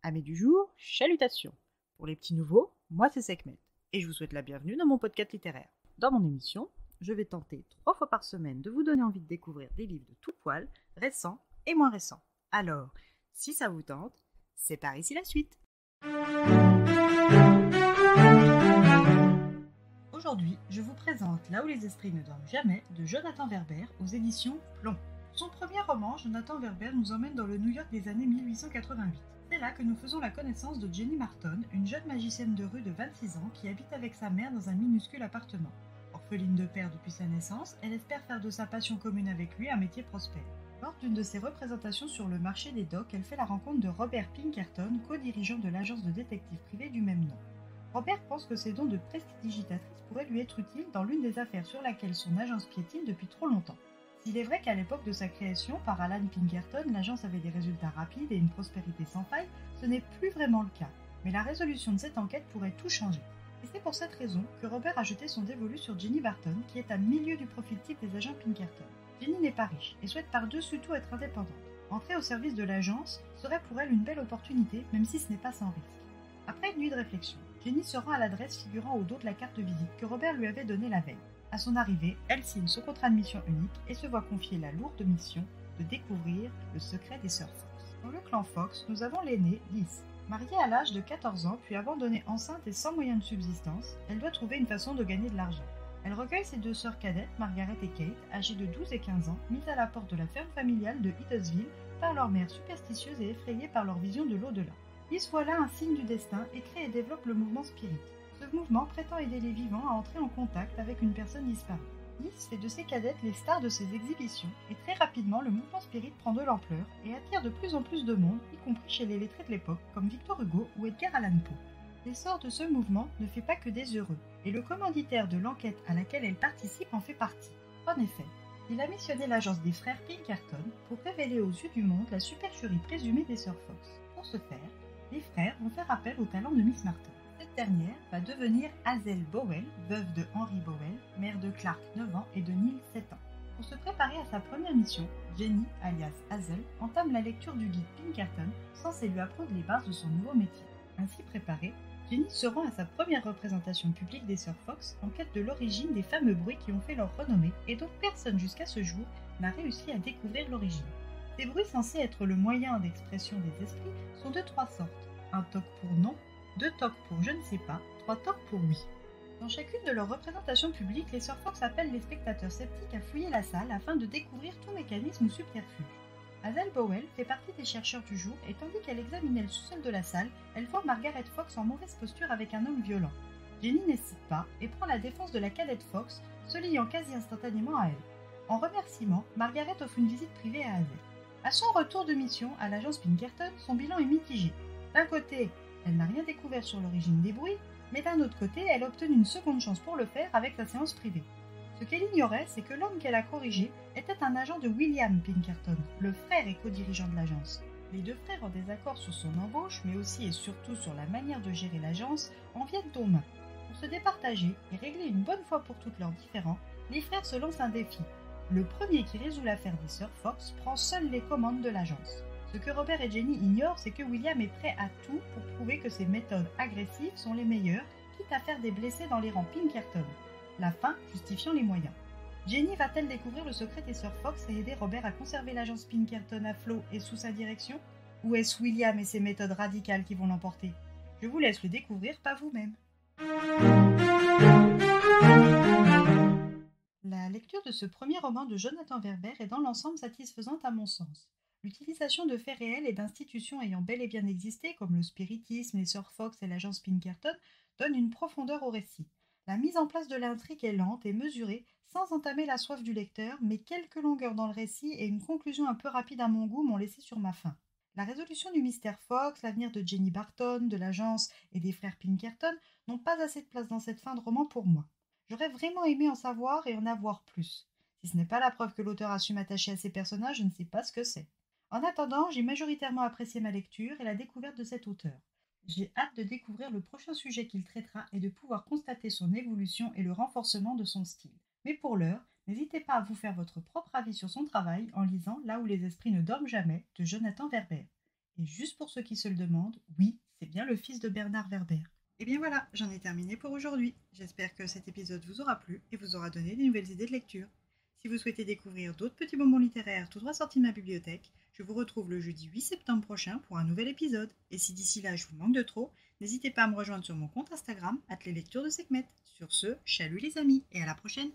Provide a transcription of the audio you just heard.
Amis du jour, chalutations. Pour les petits nouveaux, moi c'est Sekhmet et je vous souhaite la bienvenue dans mon podcast littéraire. Dans mon émission, je vais tenter 3 fois par semaine de vous donner envie de découvrir des livres de tout poil, récents et moins récents. Alors, si ça vous tente, c'est par ici la suite. Aujourd'hui, je vous présente Là où les esprits ne dorment jamais de Jonathan Werber aux éditions Plomb. Son premier roman, Jonathan Werber nous emmène dans le New York des années 1888. C'est là que nous faisons la connaissance de Jenny Marton, une jeune magicienne de rue de 26 ans qui habite avec sa mère dans un minuscule appartement. Orpheline de père depuis sa naissance, elle espère faire de sa passion commune avec lui un métier prospère. Lors d'une de ses représentations sur le marché des docks, elle fait la rencontre de Robert Pinkerton, co-dirigeant de l'agence de détectives privée du même nom. Robert pense que ses dons de prestidigitatrice pourraient lui être utiles dans l'une des affaires sur laquelle son agence piétine depuis trop longtemps. S'il est vrai qu'à l'époque de sa création par Alan Pinkerton, l'agence avait des résultats rapides et une prospérité sans faille, ce n'est plus vraiment le cas. Mais la résolution de cette enquête pourrait tout changer. Et c'est pour cette raison que Robert a jeté son dévolu sur Jenny Barton, qui est à milieu du profil type des agents Pinkerton. Jenny n'est pas riche et souhaite par-dessus tout être indépendante. Entrer au service de l'agence serait pour elle une belle opportunité, même si ce n'est pas sans risque. Après une nuit de réflexion, Jenny se rend à l'adresse figurant au dos de la carte de visite que Robert lui avait donnée la veille. À son arrivée, elle signe son contrat de mission unique et se voit confier la lourde mission de découvrir le secret des sœurs Fox. Dans le clan Fox, nous avons l'aînée, Liz. Mariée à l'âge de 14 ans, puis abandonnée enceinte et sans moyen de subsistance, elle doit trouver une façon de gagner de l'argent. Elle recueille ses 2 sœurs cadettes, Margaret et Kate, âgées de 12 et 15 ans, mises à la porte de la ferme familiale de Huddersville par leur mère superstitieuse et effrayée par leur vision de l'au-delà. Liz voit là un signe du destin et crée et développe le mouvement Spirit. Ce mouvement prétend aider les vivants à entrer en contact avec une personne disparue. Liz fait de ses cadettes les stars de ses exhibitions et très rapidement le mouvement Spirit prend de l'ampleur et attire de plus en plus de monde, y compris chez les lettrés de l'époque comme Victor Hugo ou Edgar Allan Poe. L'essor de ce mouvement ne fait pas que des heureux et le commanditaire de l'enquête à laquelle elle participe en fait partie. En effet, il a missionné l'agence des frères Pinkerton pour révéler aux yeux du monde la supercherie présumée des sœurs Fox. Pour ce faire, les frères vont faire appel au talent de Miss Martin. Cette dernière va devenir Hazel Bowell, veuve de Henry Bowell, mère de Clark 9 ans et de Neil 7 ans. Pour se préparer à sa première mission, Jenny, alias Hazel, entame la lecture du guide Pinkerton, censé lui apprendre les bases de son nouveau métier. Ainsi préparée, Jenny se rend à sa première représentation publique des sœurs Fox en quête de l'origine des fameux bruits qui ont fait leur renommée et dont personne jusqu'à ce jour n'a réussi à découvrir l'origine. Ces bruits censés être le moyen d'expression des esprits sont de 3 sortes. Un toc pour non, 2 tocs pour je ne sais pas, 3 tocs pour oui. Dans chacune de leurs représentations publiques, les sœurs Fox appellent les spectateurs sceptiques à fouiller la salle afin de découvrir tout mécanisme ou subterfuge. Hazel Bowell fait partie des chercheurs du jour et tandis qu'elle examinait le sous-sol de la salle, elle voit Margaret Fox en mauvaise posture avec un homme violent. Jenny n'hésite pas et prend la défense de la cadette Fox, se liant quasi instantanément à elle. En remerciement, Margaret offre une visite privée à Hazel. À son retour de mission à l'agence Pinkerton, son bilan est mitigé. D'un côté, elle n'a rien découvert sur l'origine des bruits, mais d'un autre côté, elle a obtenu une seconde chance pour le faire avec sa séance privée. Ce qu'elle ignorait, c'est que l'homme qu'elle a corrigé était un agent de William Pinkerton, le frère et co-dirigeant de l'agence. Les 2 frères en désaccord sur son embauche, mais aussi et surtout sur la manière de gérer l'agence, en viennent aux mains. Pour se départager et régler une bonne fois pour toutes leurs différends, les frères se lancent un défi. Le premier qui résout l'affaire des sœurs Fox prend seul les commandes de l'agence. Ce que Robert et Jenny ignorent, c'est que William est prêt à tout pour prouver que ses méthodes agressives sont les meilleures, quitte à faire des blessés dans les rangs Pinkerton. La fin justifiant les moyens. Jenny va-t-elle découvrir le secret des sœurs Fox et aider Robert à conserver l'agence Pinkerton à flot et sous sa direction? Ou est-ce William et ses méthodes radicales qui vont l'emporter? Je vous laisse le découvrir par vous-même. La lecture de ce premier roman de Jonathan Werber est dans l'ensemble satisfaisante à mon sens. L'utilisation de faits réels et d'institutions ayant bel et bien existé, comme le spiritisme, les sœurs Fox et l'agence Pinkerton, donne une profondeur au récit. La mise en place de l'intrigue est lente et mesurée, sans entamer la soif du lecteur, mais quelques longueurs dans le récit et une conclusion un peu rapide à mon goût m'ont laissé sur ma faim. La résolution du mystère Fox, l'avenir de Jenny Barton, de l'agence et des frères Pinkerton n'ont pas assez de place dans cette fin de roman pour moi. J'aurais vraiment aimé en savoir et en avoir plus. Si ce n'est pas la preuve que l'auteur a su m'attacher à ses personnages, je ne sais pas ce que c'est. En attendant, j'ai majoritairement apprécié ma lecture et la découverte de cet auteur. J'ai hâte de découvrir le prochain sujet qu'il traitera et de pouvoir constater son évolution et le renforcement de son style. Mais pour l'heure, n'hésitez pas à vous faire votre propre avis sur son travail en lisant Là où les esprits ne dorment jamais de Jonathan Werber. Et juste pour ceux qui se le demandent, oui, c'est bien le fils de Bernard Werber. Et bien voilà, j'en ai terminé pour aujourd'hui. J'espère que cet épisode vous aura plu et vous aura donné des nouvelles idées de lecture. Si vous souhaitez découvrir d'autres petits bonbons littéraires tout droit sortis de ma bibliothèque, je vous retrouve le jeudi 8 septembre prochain pour un nouvel épisode. Et si d'ici là je vous manque de trop, n'hésitez pas à me rejoindre sur mon compte Instagram, @leslectures de Sekhmet. Sur ce, chalut les amis et à la prochaine!